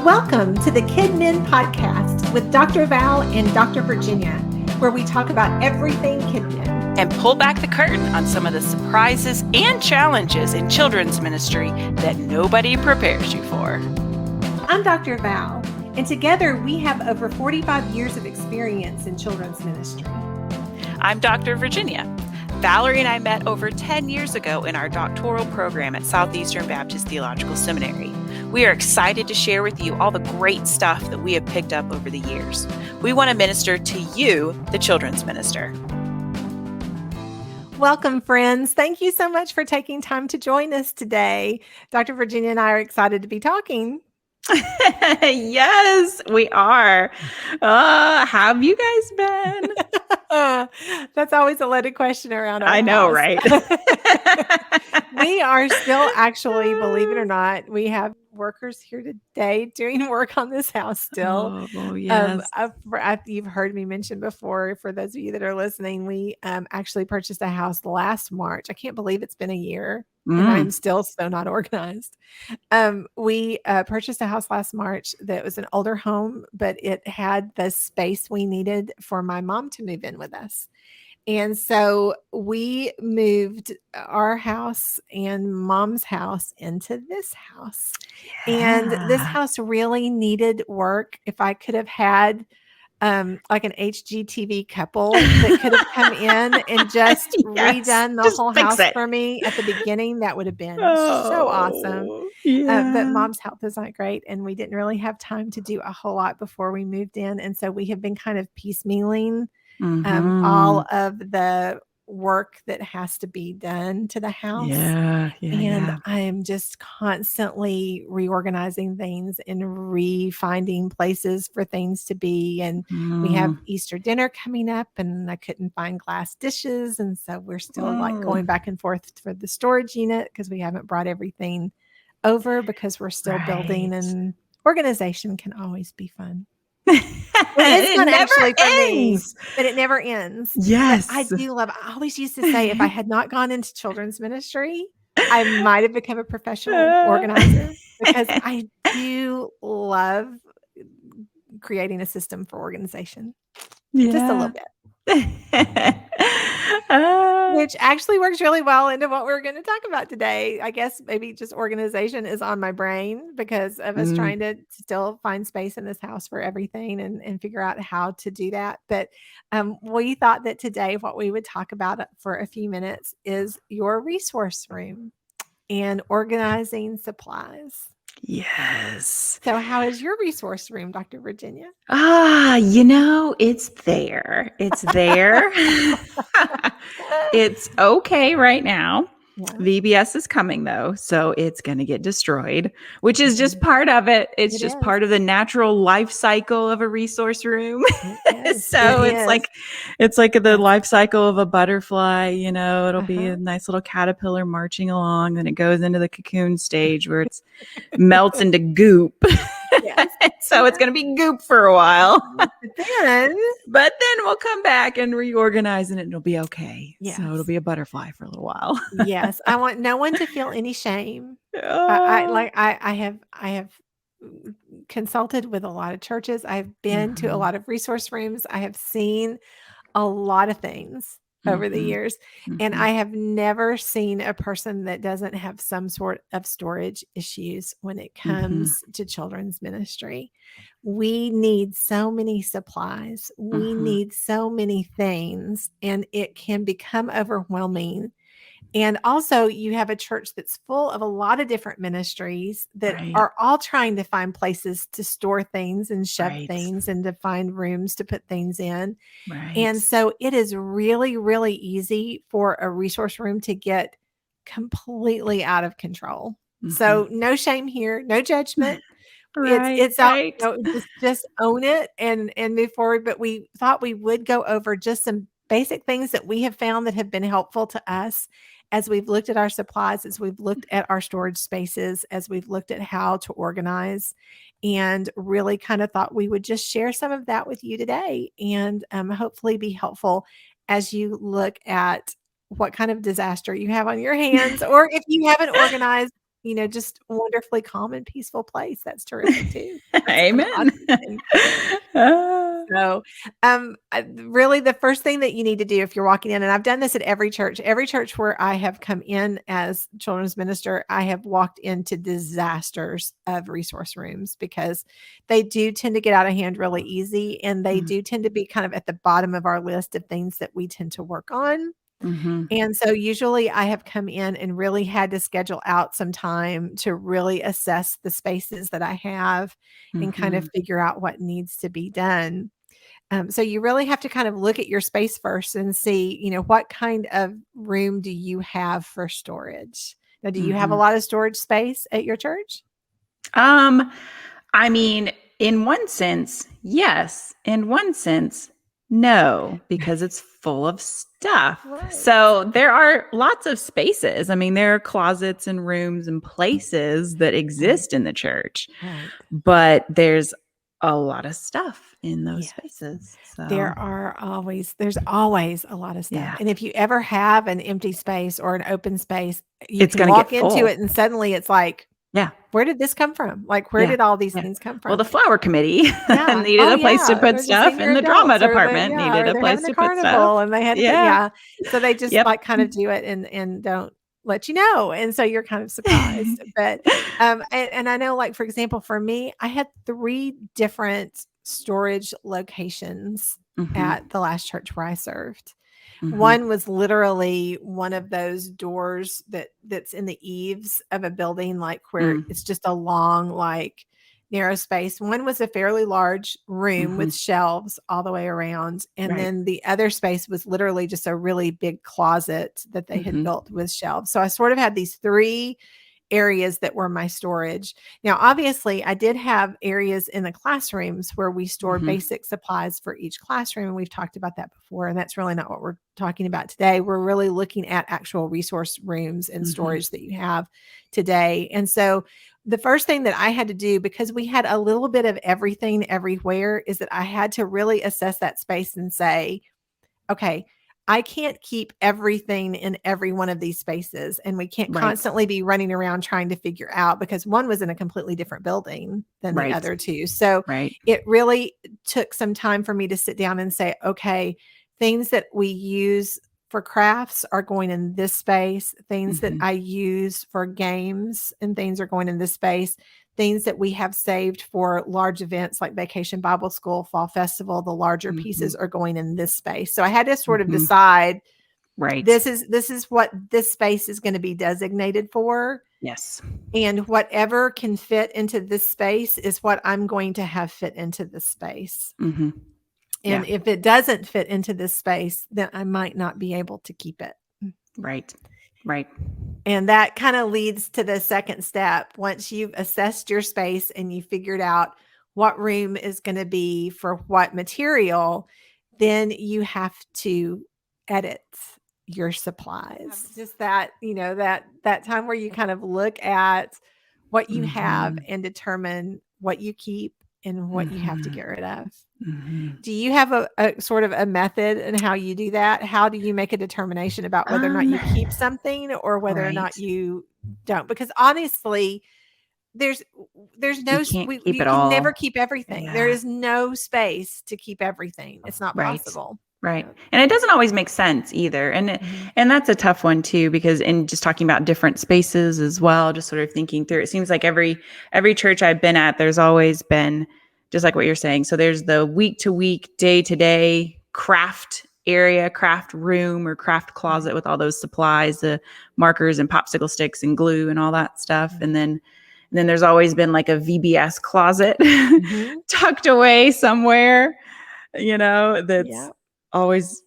Welcome to the KidMin podcast with Dr. Val and Dr. Virginia, where we talk about everything KidMin and pull back the curtain on some of the surprises and challenges in children's ministry that nobody prepares you for. I'm Dr. Val, and together we have over 45 years of experience in children's ministry. I'm Dr. Virginia. Valerie and I met over 10 years ago in our doctoral program at Southeastern Baptist Theological Seminary. We are excited to share with you all the great stuff that we have picked up over the years. We want to minister to you, the children's minister. Welcome, friends. Thank you so much for taking time to join us today. Dr. Virginia and I are excited to be talking. Yes, we are. How have you guys been? That's always a loaded question around our I know, house. right? We are still actually, believe it or not, we have workers here today doing work on this house still. Oh, yes. You've heard me mention before, for those of you that are listening, we actually purchased a house last March. I can't believe it's been a year and I'm still so not organized. We purchased a house last March that was an older home, but it had the space we needed for my mom to move in with us. And so we moved our house and mom's house into this house. Yeah. And this house really needed work. If I could have had like an HGTV couple that could have come in and just redone the whole house for me at the beginning, that would have been so awesome. Yeah. But mom's health is not great, and we didn't really have time to do a whole lot before we moved in. And so we have been kind of piecemealing all of the work that has to be done to the house. And I am just constantly reorganizing things and refinding places for things to be. And we have Easter dinner coming up, and I couldn't find glass dishes. And so we're still like going back and forth for the storage unit because we haven't brought everything over because we're still building, and organization can always be fun. It never actually ends. For me, but it never ends. Yes. But I do love, I always used to say, if I had not gone into children's ministry, I might have become a professional organizer, because I do love creating a system for organization. Just a little bit. Which actually works really well into what we're going to talk about today. I guess maybe just organization is on my brain because of us trying to still find space in this house for everything and figure out how to do that. But we thought that today what we would talk about for a few minutes is your resource room and organizing supplies. Yes. So how is your resource room, Dr. Virginia? It's there. It's there. It's okay right now. Yeah. VBS is coming though, so it's going to get destroyed, which is just part of it. It's just part of the natural life cycle of a resource room. So it's like the life cycle of a butterfly, it'll be a nice little caterpillar marching along, then it goes into the cocoon stage where it melts into goop. Yes. So it's going to be goop for a while. But then we'll come back and reorganize and it'll be okay. Yes. So it'll be a butterfly for a little while. Yes. I want no one to feel any shame. I have consulted with a lot of churches. I've been to a lot of resource rooms. I have seen a lot of things over the years. And I have never seen a person that doesn't have some sort of storage issues when it comes to children's ministry. We need so many supplies. We need so many things, and it can become overwhelming. And also you have a church that's full of a lot of different ministries that are all trying to find places to store things and shove things and to find rooms to put things in. And so it is really, really easy for a resource room to get completely out of control. So no shame here, no judgment. It's out, just own it and move forward. But we thought we would go over just some basic things that we have found that have been helpful to us as we've looked at our supplies, as we've looked at our storage spaces, as we've looked at how to organize, and really kind of thought we would just share some of that with you today and hopefully be helpful as you look at what kind of disaster you have on your hands, or if you haven't organized just wonderfully calm and peaceful place. That's terrific too. That's Amen. So, really the first thing that you need to do if you're walking in, and I've done this at every church where I have come in as children's minister, I have walked into disasters of resource rooms because they do tend to get out of hand really easy. And they do tend to be kind of at the bottom of our list of things that we tend to work on. And so usually I have come in and really had to schedule out some time to really assess the spaces that I have and kind of figure out what needs to be done. So you really have to kind of look at your space first and see, what kind of room do you have for storage? Now, do you have a lot of storage space at your church? I mean, in one sense, yes. In one sense, no, because it's full of stuff. Right. So there are lots of spaces. I mean, there are closets and rooms and places that exist in the church, but there's a lot of stuff in those spaces. So there's always a lot of stuff. Yeah. And if you ever have an empty space or an open space, you can walk into it and suddenly it's like, where did this come from? Like, where did all these things come from? Well, the flower committee needed a place to put stuff, and the drama department needed a place to put stuff. And they had so they just like kind of do it and don't let you know. And so you're kind of surprised. But and I know, like, for example, for me, I had 3 different storage locations at the last church where I served. One was literally one of those doors that's in the eaves of a building, like where it's just a long, like narrow space. One was a fairly large room with shelves all the way around. And then the other space was literally just a really big closet that they had built with shelves. So I sort of had these 3 areas that were my storage. Now, obviously, I did have areas in the classrooms where we stored basic supplies for each classroom. And we've talked about that before. And that's really not what we're talking about today. We're really looking at actual resource rooms and storage that you have today. And so the first thing that I had to do, because we had a little bit of everything everywhere, is that I had to really assess that space and say, okay, I can't keep everything in every one of these spaces, and we can't constantly be running around trying to figure out, because one was in a completely different building than the other 2. So it really took some time for me to sit down and say, okay, things that we use for crafts are going in this space. Things that I use for games and things are going in this space. Things that we have saved for large events like Vacation Bible School, Fall Festival, the larger pieces are going in this space. So I had to sort of decide, this is what this space is going to be designated for. Yes. And whatever can fit into this space is what I'm going to have fit into this space. And if it doesn't fit into this space, then I might not be able to keep it. Right. And that kind of leads to the second step. Once you've assessed your space and you figured out what room is going to be for what material, then you have to edit your supplies. Just that, that time where you kind of look at what you have and determine what you keep and what you have to get rid of. Do you have a sort of a method in how you do that? How do you make a determination about whether or not you keep something or whether or not you don't? Because honestly, there's no, you can never keep everything. There is no space to keep everything. It's not possible. Right. And it doesn't always make sense either. And and that's a tough one too, because in just talking about different spaces as well, just sort of thinking through, it seems like every church I've been at, there's always been just like what you're saying. So there's the week to week, day to day craft area, craft room or craft closet with all those supplies, the markers and popsicle sticks and glue and all that stuff. And then there's always been like a VBS closet tucked away somewhere, that's always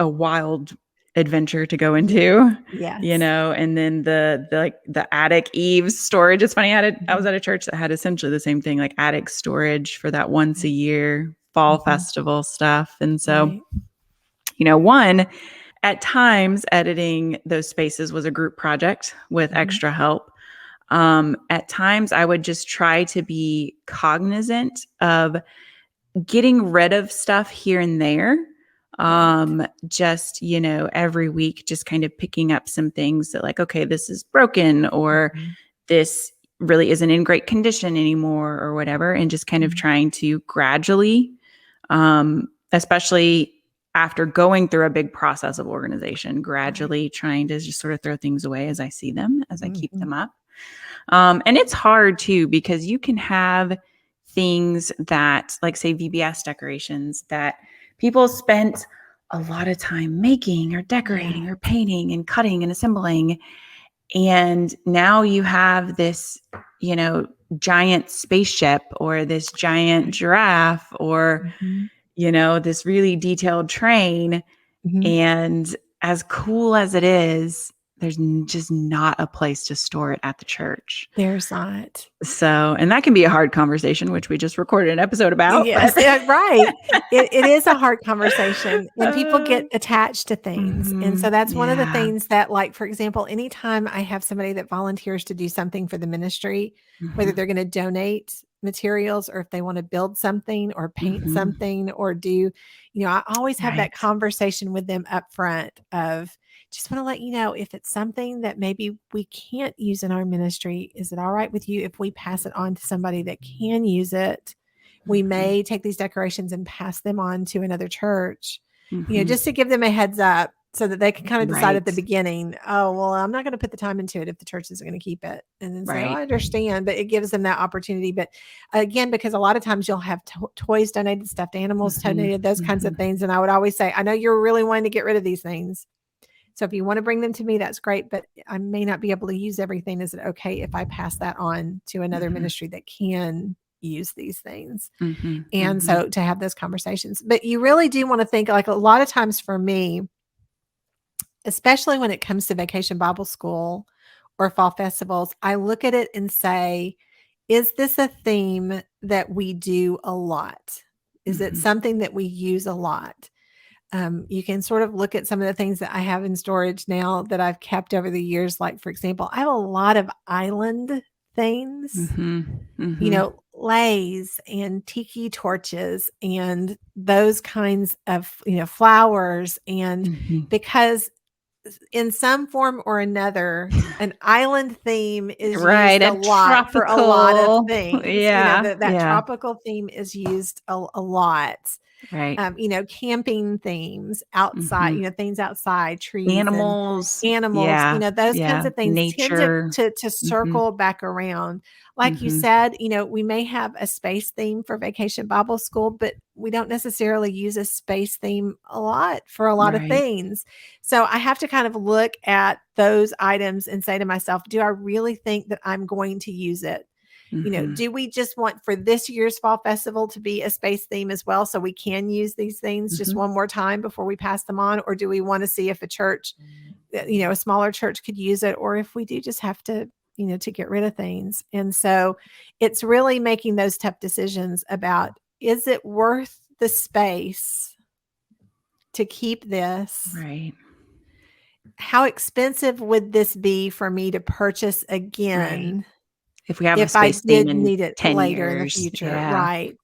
a wild adventure to go into, and then the attic eaves storage. It's funny. I was at a church that had essentially the same thing, like attic storage for that once a year fall festival stuff. And so, one, at times editing those spaces was a group project with extra help. At times I would just try to be cognizant of getting rid of stuff here and there. Just, every week, just kind of picking up some things that like, okay, this is broken or this really isn't in great condition anymore or whatever, and just kind of trying to gradually, especially after going through a big process of organization, gradually trying to just sort of throw things away as I see them, as I keep them up. And it's hard too, because you can have things that, like say VBS decorations, that people spent a lot of time making or decorating or painting and cutting and assembling. And now you have this, giant spaceship or this giant giraffe or, this really detailed train. And as cool as it is, there's just not a place to store it at the church. There's not. So, and that can be a hard conversation, which we just recorded an episode about. Yes, right. It is a hard conversation, and people get attached to things. And so that's one of the things that, like, for example, anytime I have somebody that volunteers to do something for the ministry, whether they're going to donate materials or if they want to build something or paint something or do, I always have that conversation with them up front of, just want to let you know, if it's something that maybe we can't use in our ministry, is it all right with you if we pass it on to somebody that can use it? We may take these decorations and pass them on to another church, just to give them a heads up so that they can kind of decide at the beginning, oh, well, I'm not going to put the time into it if the church isn't going to keep it. And then say, oh, I understand, but it gives them that opportunity. But again, because a lot of times you'll have toys donated, stuffed animals donated, those kinds of things. And I would always say, I know you're really wanting to get rid of these things. So if you want to bring them to me, that's great, but I may not be able to use everything. Is it okay if I pass that on to another ministry that can use these things? And so to have those conversations, but you really do want to think, like, a lot of times for me, especially when it comes to Vacation Bible School or fall festivals, I look at it and say, is this a theme that we do a lot? Is it something that we use a lot? You can sort of look at some of the things that I have in storage now that I've kept over the years. Like, for example, I have a lot of island things, leis and tiki torches and those kinds of, flowers. And because in some form or another, an island theme is used a lot for a lot of things. That tropical theme is used a lot. Right. Camping themes outside, things outside, trees, animals, those kinds of things nature. tend to circle back around. Like you said, we may have a space theme for Vacation Bible School, but we don't necessarily use a space theme a lot for a lot of things. So I have to kind of look at those items and say to myself, do I really think that I'm going to use it? Do we just want for this year's fall festival to be a space theme as well, so we can use these things just one more time before we pass them on? Or do we want to see if a church, a smaller church could use it, or if we do just have to, to get rid of things? And so it's really making those tough decisions about, is it worth the space to keep this? Right. How expensive would this be for me to purchase again? Right. If we have a I space theme did in need it 10 later years. in the future. Right.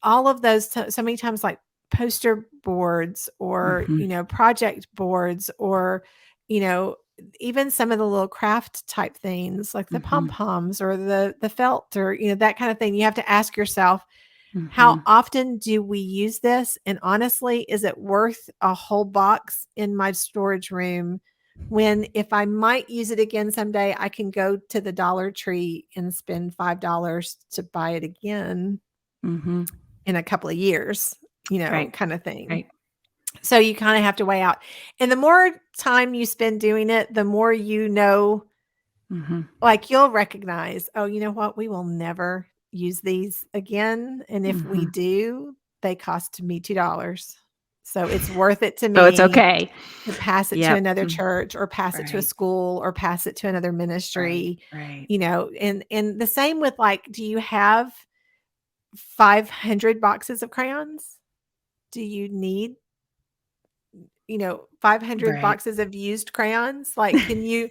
All of those, so many times, like poster boards or, project boards or, even some of the little craft type things like the pom-poms or the felt or, that kind of thing. You have to ask yourself, how often do we use this? And honestly, is it worth a whole box in my storage room when, if I might use it again someday, I can go to the Dollar Tree and spend $5 to buy it again in a couple of years, kind of thing. Right. So you kind of have to weigh out. And the more time you spend doing it, the more like you'll recognize, oh, you know what? We will never use these again. And if we do, they cost me $2. So it's worth it to me. So it's okay to pass it to another church or pass it to a school or pass it to another ministry, Right. And the same with, like, do you have 500 boxes of crayons? Do you need, 500 boxes of used crayons? Like, can you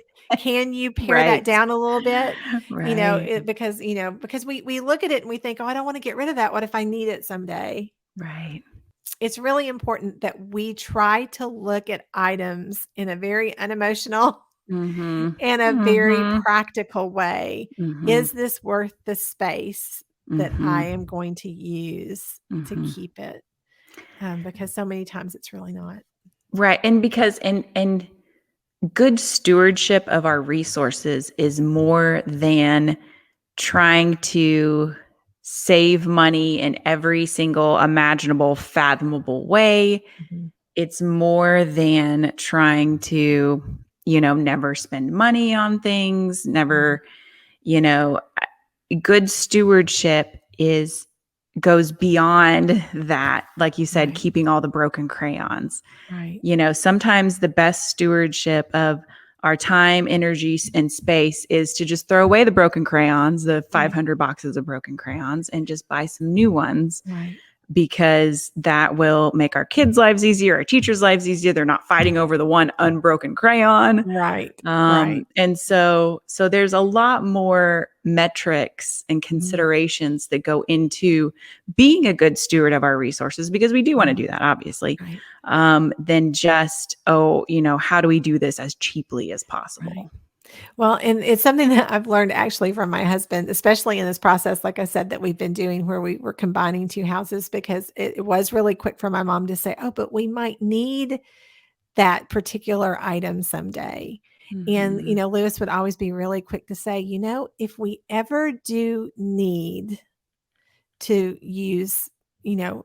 pare that down a little bit? Right. Because we look at it and we think, oh, I don't want to get rid of that. What if I need it someday? Right. It's really important that we try to look at items in a very unemotional in a very practical way. Is this worth the space that I am going to use to keep it? Because so many times it's really not. Right. And because, and good stewardship of our resources is more than trying to save money in every single imaginable, fathomable way. It's more than trying to, never spend money on things, never, good stewardship goes beyond that. Like you said, keeping all the broken crayons. Right. Sometimes the best stewardship of our time, energy, and space is to just throw away the broken crayons, the 500 boxes of broken crayons, and just buy some new ones. Right. Because that will make our kids' lives easier, our teachers' lives easier. They're not fighting over the one unbroken crayon. Right. And so there's a lot more metrics and considerations that go into being a good steward of our resources, because we do want to do that, obviously, than just, how do we do this as cheaply as possible? Right. Well, and it's something that I've learned actually from my husband, especially in this process, like I said, that we've been doing where we were combining two houses, because it was really quick for my mom to say, oh, but we might need that particular item someday. And, Lewis would always be really quick to say, if we ever do need to use, a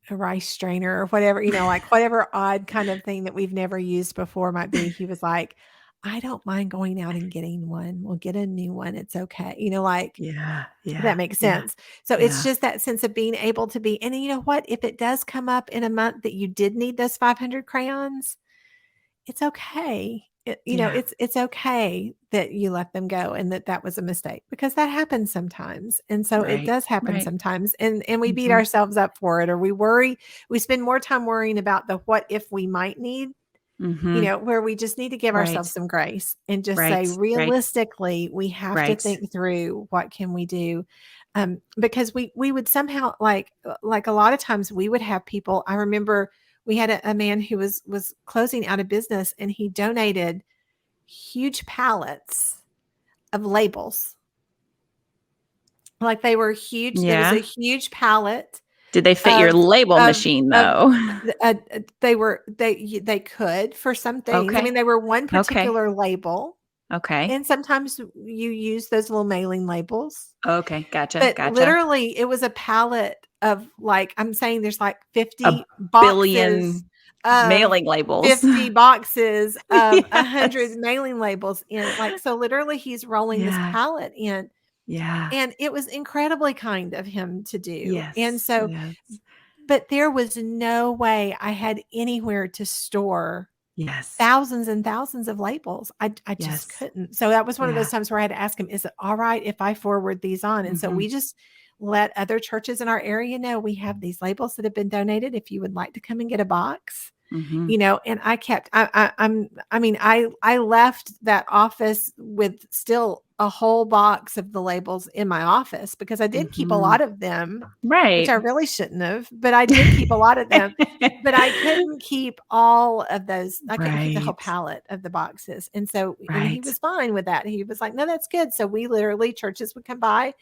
rice strainer or whatever, like whatever odd kind of thing that we've never used before might be, he was like, I don't mind going out and getting one. We'll get a new one. It's okay. That makes sense. So it's just that sense of being able to be, and you know what, if it does come up in a month that you did need those 500 crayons, it's okay. It's okay that you let them go and that was a mistake, because that happens sometimes. And so it does happen sometimes, and we beat ourselves up for it, or we spend more time worrying about the what if we might need, where we just need to give ourselves some grace and just say, realistically, we have to think through what can we do. Because we would somehow like a lot of times we would have people. I remember we had a man who was closing out a business, and he donated huge pallets of labels. Like they were huge. Yeah. There was a huge pallet. Did they fit your label machine though? They could for some things. Okay. I mean, they were one particular label. Okay. And sometimes you use those little mailing labels. Okay. Gotcha. But literally it was a pallet of, like, I'm saying there's like 50 boxes of mailing labels, 50 boxes of 100 mailing labels in, like, so literally he's rolling this pallet in. Yeah. And it was incredibly kind of him to do. Yes. And so, but there was no way I had anywhere to store thousands and thousands of labels. I just couldn't. So that was one of those times where I had to ask him, is it all right if I forward these on? And so we just let other churches in our area know we have these labels that have been donated. If you would like to come and get a box, and I kept, I left that office with still a whole box of the labels in my office, because I did keep a lot of them, which I really shouldn't have, but I did keep a lot of them, but I couldn't keep all of those. I couldn't keep the whole palette of the boxes. And so, and he was fine with that. He was like, no, that's good. So we literally, churches would come by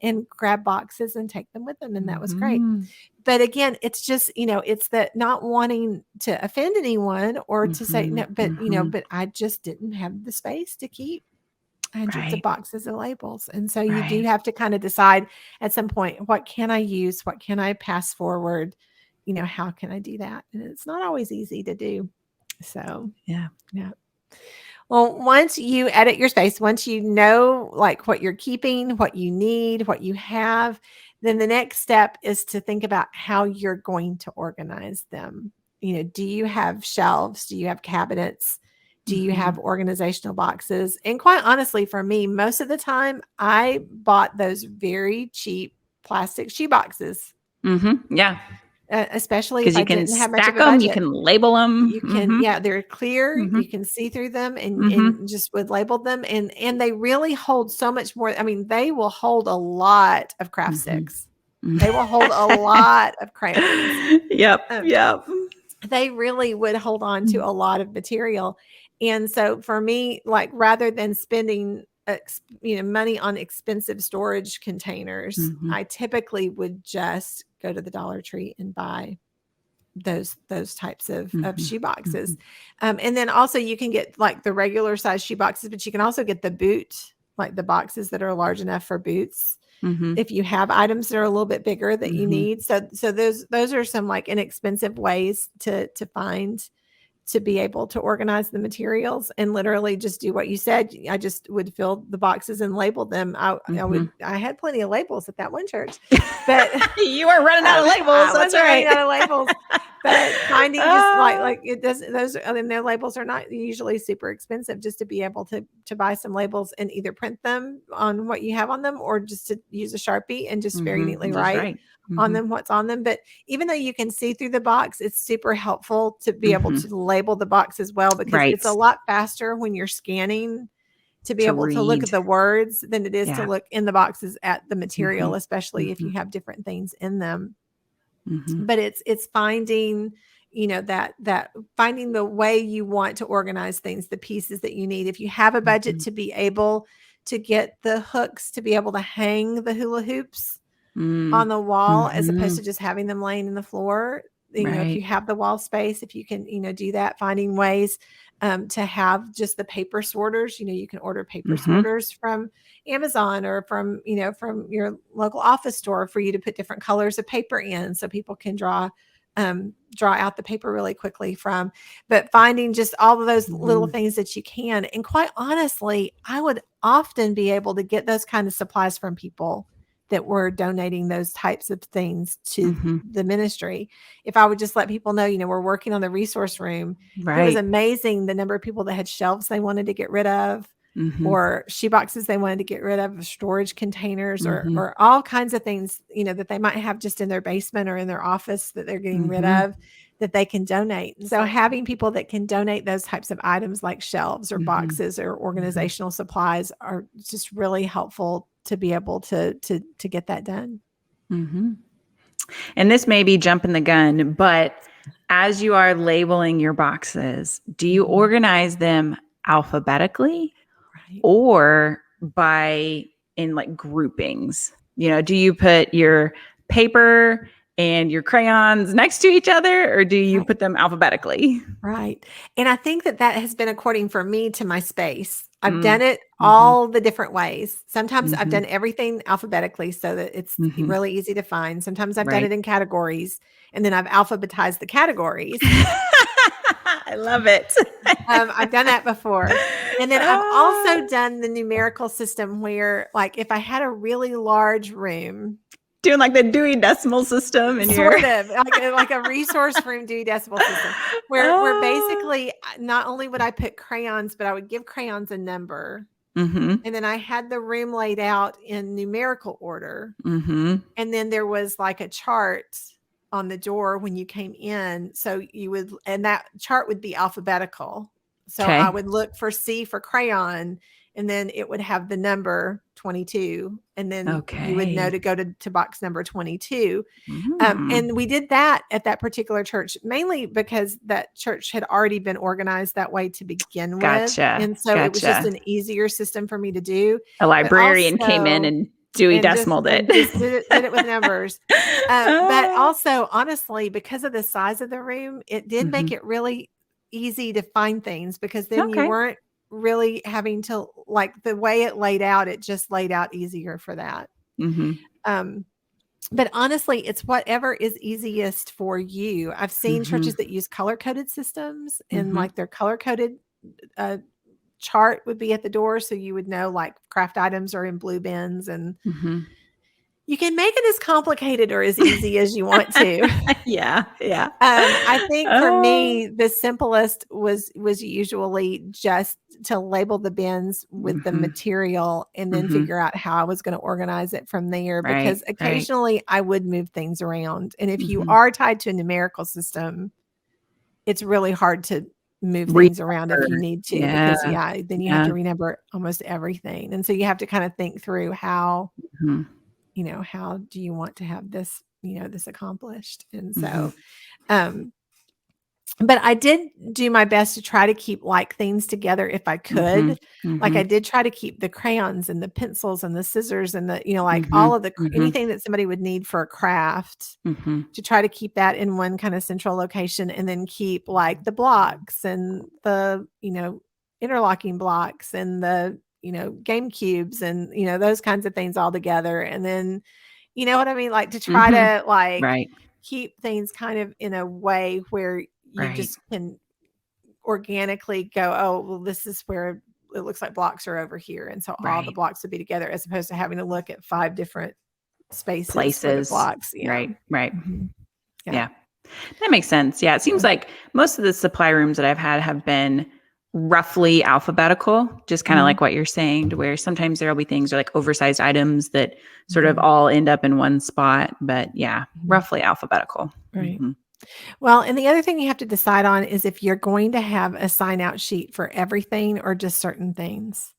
and grab boxes and take them with them. And that was great. But again, it's just, it's that not wanting to offend anyone or to say no, but, but I just didn't have the space to keep hundreds of boxes of labels. And so you do have to kind of decide at some point, what can I use? What can I pass forward? How can I do that? And it's not always easy to do. So, yeah. Well, once you edit your space, once you know like what you're keeping, what you need, what you have, then the next step is to think about how you're going to organize them. Do you have shelves? Do you have cabinets? Do you have organizational boxes? And quite honestly, for me, most of the time, I bought those very cheap plastic shoe boxes. Yeah. Especially if I didn't have much of a budget. Them, you can label them. You can, they're clear. You can see through them and just would label them. And they really hold so much more. I mean, they will hold a lot of craft sticks. They will hold a lot of crayons. Yep. They really would hold on to a lot of material. And so for me, like rather than spending money on expensive storage containers, I typically would just go to the Dollar Tree and buy those types of shoe boxes. And then also you can get like the regular size shoe boxes, but you can also get the boot, like the boxes that are large enough for boots. If you have items that are a little bit bigger that you need. So those are some like inexpensive ways to find, to be able to organize the materials and literally just do what you said. I just would fill the boxes and label them. I had plenty of labels at that one church, but you weren't running out of labels. That's right. Running out of labels, but finding just like it doesn't, those, I mean, their labels are not usually super expensive, just to be able to buy some labels and either print them on what you have on them or just to use a Sharpie and just very neatly write on them what's on them. But even though you can see through the box, it's super helpful to be able to label the box as well, because it's a lot faster when you're scanning to be able to look at the words than it is to look in the boxes at the material, especially if you have different things in them. But it's finding, that finding the way you want to organize things, the pieces that you need. If you have a budget to be able to get the hooks to be able to hang the hula hoops on the wall, as opposed to just having them laying in the floor, if you have the wall space, if you can, do that, finding ways to have just the paper sorters. You can order paper sorters from Amazon or from your local office store for you to put different colors of paper in, so people can draw out the paper really quickly from. But finding just all of those little things that you can. And quite honestly, I would often be able to get those kind of supplies from people that were donating those types of things to the ministry. If I would just let people know, we're working on the resource room. It was amazing the number of people that had shelves they wanted to get rid of, or shoe boxes they wanted to get rid of, storage containers, or all kinds of things, that they might have just in their basement or in their office that they're getting rid of, that they can donate. And so having people that can donate those types of items like shelves or boxes or organizational supplies are just really helpful to be able to get that done. And this may be jumping the gun, but as you are labeling your boxes, do you organize them alphabetically or in like groupings? Do you put your paper and your crayons next to each other, or do you put them alphabetically? Right. And I think that has been according for me to my space. I've done it all the different ways. Sometimes I've done everything alphabetically so that it's really easy to find. Sometimes I've done it in categories, and then I've alphabetized the categories. I love it. I've done that before. And then I've also done the numerical system where, like, if I had a really large room, doing like the Dewey Decimal System in sort of like a resource room Dewey Decimal System, where basically not only would I put crayons, but I would give crayons a number, and then I had the room laid out in numerical order, and then there was like a chart on the door when you came in, so and that chart would be alphabetical. So I would look for C for crayon, and then it would have the number 22, and then you would know to go to box number 22. And we did that at that particular church, mainly because that church had already been organized that way to begin with. And so it was just an easier system for me to do. A librarian came in and Dewey Decimaled it. Did it with numbers. But also, honestly, because of the size of the room, it did make it really easy to find things, because then you weren't really having to, like, the way it laid out, it just laid out easier for that. But honestly, it's whatever is easiest for you. I've seen churches that use color-coded systems, and like their color-coded chart would be at the door, so you would know like craft items are in blue bins, and you can make it as complicated or as easy as you want to. Yeah. I think for me, the simplest was usually just to label the bins with the material, and then figure out how I was going to organize it from there. Because occasionally I would move things around, and if you are tied to a numerical system, it's really hard to move things around if you need to, because then you have to remember almost everything, and so you have to kind of think through how. How do you want to have this, this accomplished? And so, but I did do my best to try to keep like things together if I could. Like I did try to keep the crayons and the pencils and the scissors and the, like all of the anything that somebody would need for a craft, to try to keep that in one kind of central location, and then keep like the blocks and the, interlocking blocks and the, game cubes and, those kinds of things all together. And then, you know what I mean? Like to try to Right. keep things kind of in a way where you Right. just can organically go, oh, well, this is where it looks like blocks are over here. And so all the Right. blocks would be together, as opposed to having to look at 5 different spaces for the Places. blocks. Yeah. Right. Right. Yeah. That makes sense. Yeah. It seems like most of the supply rooms that I've had have been roughly alphabetical, just kind of like what you're saying, to where sometimes there'll be things or like oversized items that sort of all end up in one spot. But yeah, roughly alphabetical. Right. Well, and the other thing you have to decide on is if you're going to have a sign out sheet for everything or just certain things.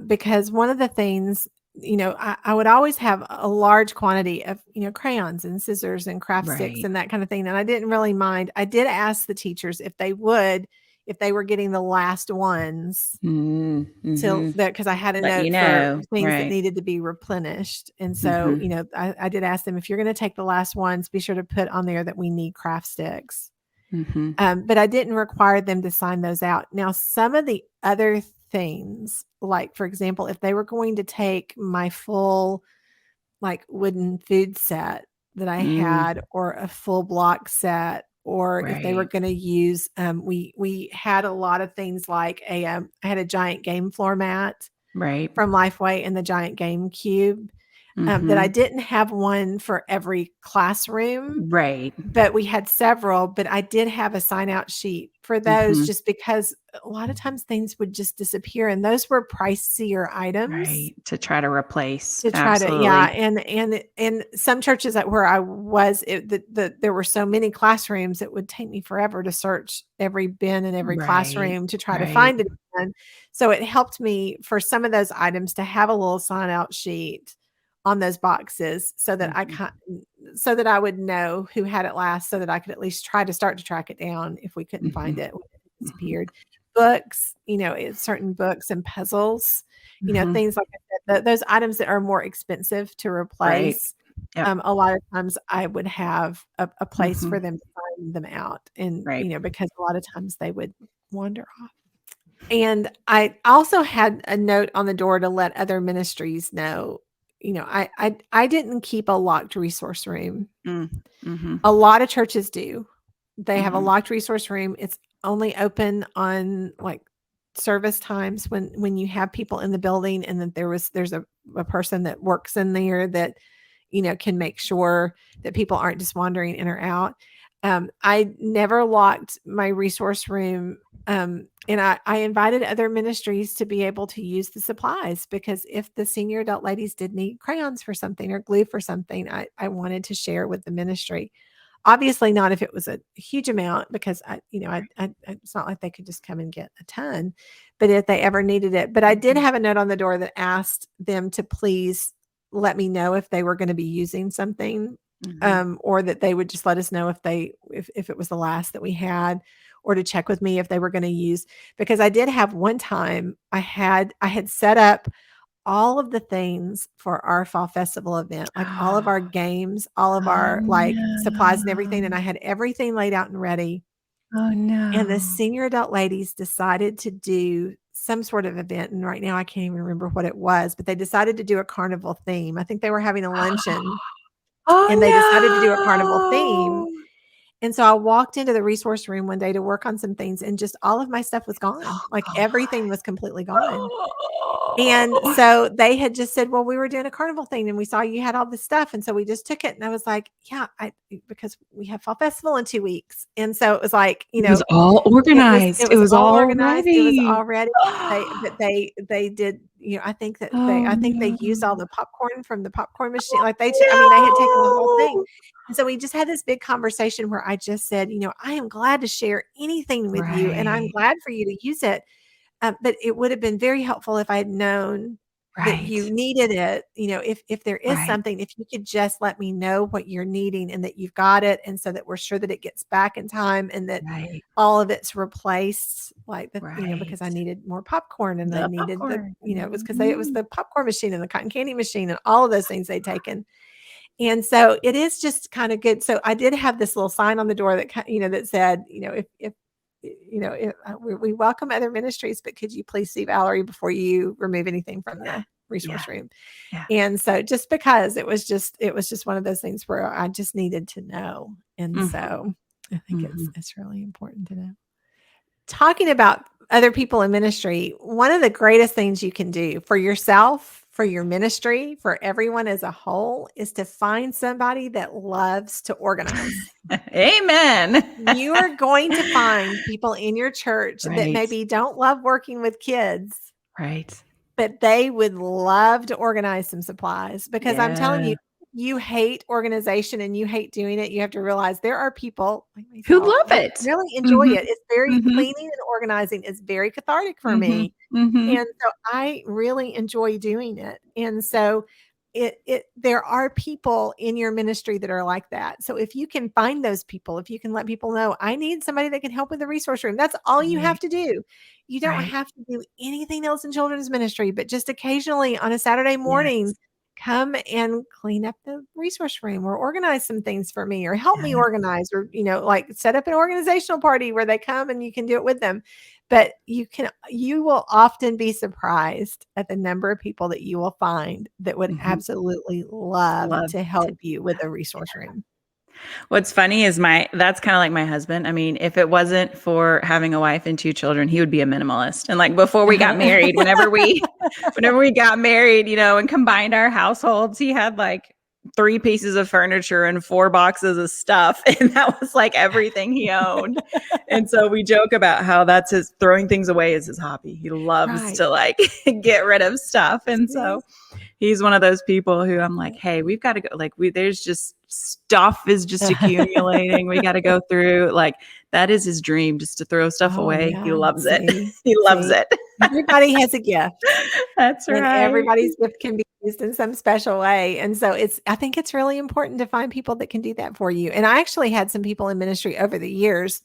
Because one of the things, I would always have a large quantity of, crayons and scissors and craft sticks and that kind of thing. And I didn't really mind. I did ask the teachers if they were getting the last ones till that, because I had a note for things that needed to be replenished. And so, I did ask them, if you're going to take the last ones, be sure to put on there that we need craft sticks. But I didn't require them to sign those out. Now, some of the other things, like, for example, if they were going to take my full like wooden food set that I had, or a full block set, or if they were going to use, we had a lot of things like I had a giant game floor mat from Lifeway and the giant game cube. That I didn't have one for every classroom, but we had several. But I did have a sign out sheet for those, just because a lot of times things would just disappear, and those were pricier items to try to replace. And some churches that where I was, there were so many classrooms, it would take me forever to search every bin in every classroom to try to find it again. So it helped me for some of those items to have a little sign out sheet on those boxes, so that I would know who had it last, so that I could at least try to start to track it down if we couldn't find it when it disappeared. Books, certain books and puzzles, things like that. Those items that are more expensive to replace. A lot of times I would have a place for them to find them out, and because a lot of times they would wander off. And I also had a note on the door to let other ministries know. I didn't keep a locked resource room. A lot of churches do. They have a locked resource room. It's only open on like service times when you have people in the building, and that there's a person that works in there that, can make sure that people aren't just wandering in or out. I never locked my resource room. And I invited other ministries to be able to use the supplies, because if the senior adult ladies did need crayons for something or glue for something, I wanted to share with the ministry. Obviously not if it was a huge amount, because it's not like they could just come and get a ton, but if they ever needed it. But I did have a note on the door that asked them to please let me know if they were going to be using something, or that they would just let us know if it was the last that we had, or to check with me if they were going to use, because I did have one time I had set up all of the things for our fall festival event, like all of our games, all of our supplies and everything. And I had everything laid out and ready. Oh no. And the senior adult ladies decided to do some sort of event. And right now I can't even remember what it was, but they decided to do a carnival theme. I think they were having a luncheon. And they decided to do a carnival theme. And so I walked into the resource room one day to work on some things, and just all of my stuff was gone. Like everything was completely gone. And so they had just said, well, we were doing a carnival thing and we saw you had all this stuff. And so we just took it. And I was like, yeah, because we have fall festival in 2 weeks. And so it was like, it was all organized. It was all organized. Ready. It was all ready. They did, I think that they used all the popcorn from the popcorn machine. Like they had taken the whole thing. And so we just had this big conversation where I just said, I am glad to share anything with you, and I'm glad for you to use it. But it would have been very helpful if I had known that you Right. needed it, if there is Right. something, if you could just let me know what you're needing and that you've got it, and so that we're sure that it gets back in time and that Right. all of it's replaced, like because I Right. needed more popcorn and I The needed popcorn. it was because it was Mhm. the popcorn machine and the cotton candy machine and all of those things they'd taken. And so it is just kind of good. So I did have this little sign on the door that, that said, we welcome other ministries, but could you please see Valerie before you remove anything from Yeah. the resource Yeah. room? Yeah. And so just because it was just one of those things where I just needed to know. And Mhm. so I think Mhm. it's really important to know. Talking about other people in ministry, one of the greatest things you can do for yourself, for your ministry, for everyone as a whole is to find somebody that loves to organize. Amen. You are going to find people in your church that Right. maybe don't love working with kids, Right. but they would love to organize some supplies, because I'm telling you, Yeah. you hate organization and you hate doing it. You have to realize there are people like Who myself love that it. really enjoy Mhm. it. It's very Mhm. cleaning and organizing is very cathartic for Mhm. me. Mhm. And so I really enjoy doing it. And so there are people in your ministry that are like that. So if you can find those people, if you can let people know, I need somebody that can help with the resource room, that's all you have Right. to do. You don't Right. have to do anything else in children's ministry, but just occasionally on a Saturday morning, Yes. come and clean up the resource room or organize some things for me or help me Yeah. organize, or, like set up an organizational party where they come and you can do it with them. But you will often be surprised at the number of people that you will find that would Mhm. absolutely love Love to to help do you with that. the resource room. What's funny is that's kind of like my husband. I mean, if it wasn't for having a wife and 2 children, he would be a minimalist. And like before we got Uh-huh. married, whenever we got married, and combined our households, he had like 3 pieces of furniture and 4 boxes of stuff. And that was like everything he owned. And so we joke about how that's throwing things away is his hobby. He loves Right. to like get rid of stuff. And See? so he's one of those people who I'm like, Yeah. hey, we've got to go. Like, there's just stuff is just accumulating. We got to go through. Like, that is his dream, just to throw stuff Oh, away. He yeah. loves it. See? He loves See? it. Everybody has a gift. That's And right. everybody's gift can be used in some special way. And so I think it's really important to find people that can do that for you. And I actually had some people in ministry over the years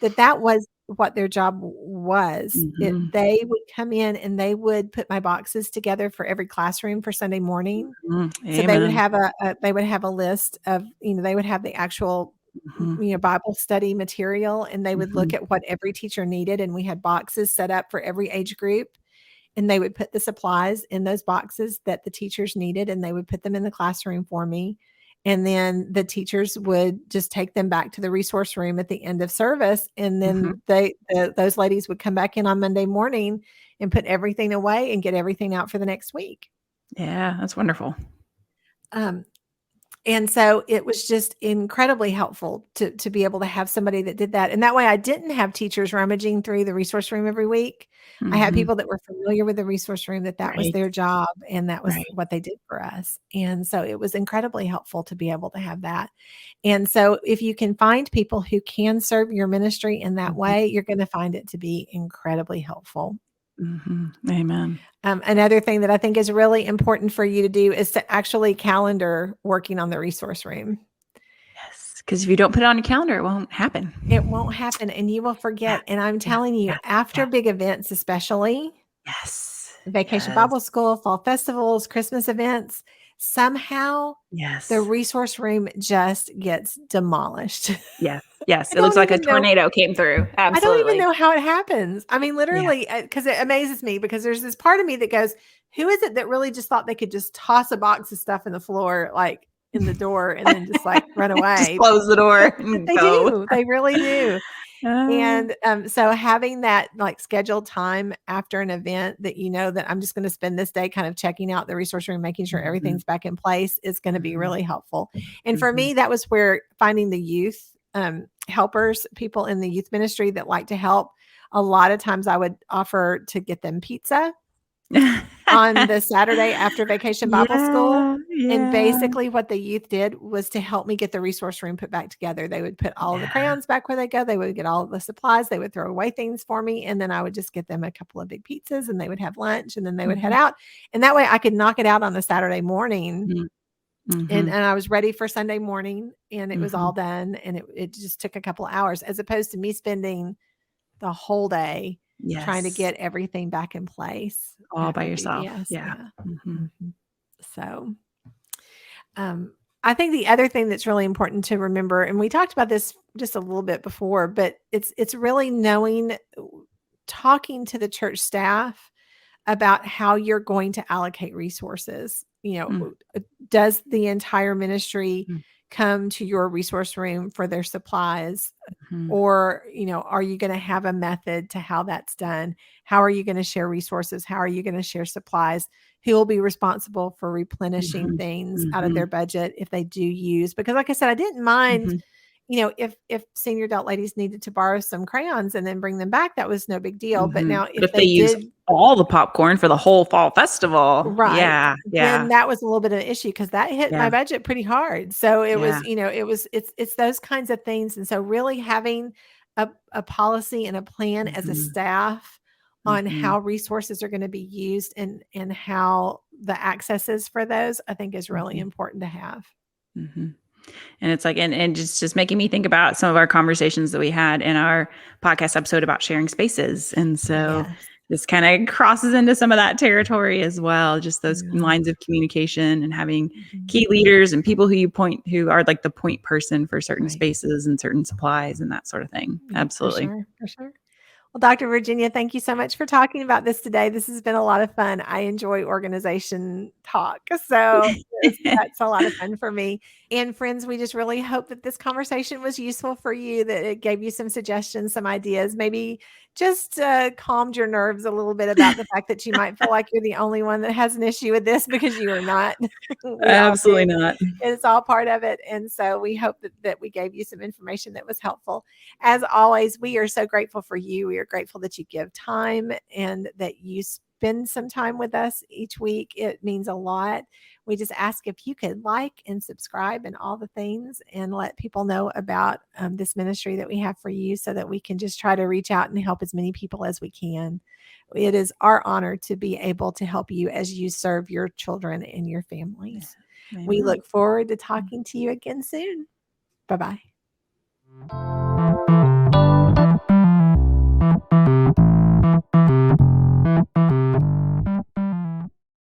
that was what their job was. Mhm, They would come in and they would put my boxes together for every classroom for Sunday morning. mhm. So they would Amen. have they would have a list of, they would have the actual, Mhm, Bible study material, and they would look mhm, at what every teacher needed. And we had boxes set up for every age group, and they would put the supplies in those boxes that the teachers needed, and they would put them in the classroom for me. And then the teachers would just take them back to the resource room at the end of service. And mhm. then those ladies would come back in on Monday morning and put everything away and get everything out for the next week. Yeah, that's wonderful. Um, And so it was just incredibly helpful to be able to have somebody that did that. And that way I didn't have teachers rummaging through the resource room every week. I had Mhm. people that were familiar with the resource room, that was Right, their job and that was right. what they did for us. And so it was incredibly helpful to be able to have that. And so if you can find people who can serve your ministry in that Mhm, way, you're going to find it to be incredibly helpful. mhm. Amen. Another thing that I think is really important for you to do is to actually calendar working on the resource room. Yes, because if you don't put it on your calendar, it won't happen. It won't happen and you will Yeah, forget. And I'm yeah, telling you, yeah, after yeah. big events, especially Yes, Vacation yes, Bible School, fall festivals, Christmas events, somehow the yes. resource room just gets demolished. Yes, yes, I it looks don't like a even know. tornado came through. I don't even Absolutely. know how it happens. I mean, Yeah. literally, because it amazes me, because there's this part of me that goes, who is it that really just thought they could just toss a box of stuff in the floor, like in the door, and then just like run Just away? close the door But and they go. do. They really do. Oh, And, so having that, like, scheduled time after an event that that I'm just gonna spend this day kind of checking out the resource room, making sure mhm, everything's back in place is gonna be mhm, really helpful. And for mhm, me, that was where finding the youth, helpers, people in the youth ministry that like to help, a lot of times I would offer to get them pizza on the Saturday after Vacation Bible School. And Yeah. basically what the youth did was to help me get the resource room put back together. They would put all of the crayons back where they go. They would get all of the supplies. They would throw away things for me. And then I would just get them a couple of big pizzas and they would have lunch and then they would head out. And that way I could knock it out on a Saturday morning. And I was ready for Sunday morning and it was all done. And it just took a couple of hours as opposed to me spending the whole day trying to get everything back in place all by yourself. VBS. Yeah. So, I think the other thing that's really important to remember, and we talked about this just a little bit before, but it's really talking to the church staff about how you're going to allocate resources. Does the entire ministry come to your resource room for their supplies? Or, are you going to have a method to how that's done? How are you going to share resources? How are you going to share supplies? Who will be responsible for replenishing things out of their budget if they do use? Because like I said, I didn't mind, if senior adult ladies needed to borrow some crayons and then bring them back, that was no big deal. But now if they use all the popcorn for the whole fall festival, right. Then that was a little bit of an issue because that hit my budget pretty hard. So it was, it's those kinds of things. And so really having a policy and a plan as a staff on how resources are going to be used and how the access is for those, I think is really important to have. And it's like, and just making me think about some of our conversations that we had in our podcast episode about sharing spaces. And so this kind of crosses into some of that territory as well. Just those lines of communication and having key leaders and people who are like the point person for certain spaces and certain supplies and that sort of thing. Absolutely. For sure. Well, Dr. Virginia, thank you so much for talking about this today. This has been a lot of fun. I enjoy organization talk. So that's a lot of fun for me. And friends, we just really hope that this conversation was useful for you, that it gave you some suggestions, some ideas, maybe just calmed your nerves a little bit about the fact that you might feel like you're the only one that has an issue with this, because you are not. Absolutely not. It's all part of it. And so we hope that we gave you some information that was helpful. As always, we are so grateful for you. We are grateful that you give time and that you spend some time with us each week. It means a lot. We just ask if you could like and subscribe and all the things and let people know about this ministry that we have for you, so that we can just try to reach out and help as many people as we can. It is our honor to be able to help you as you serve your children and your families. We look forward to talking to you again soon. Bye-bye.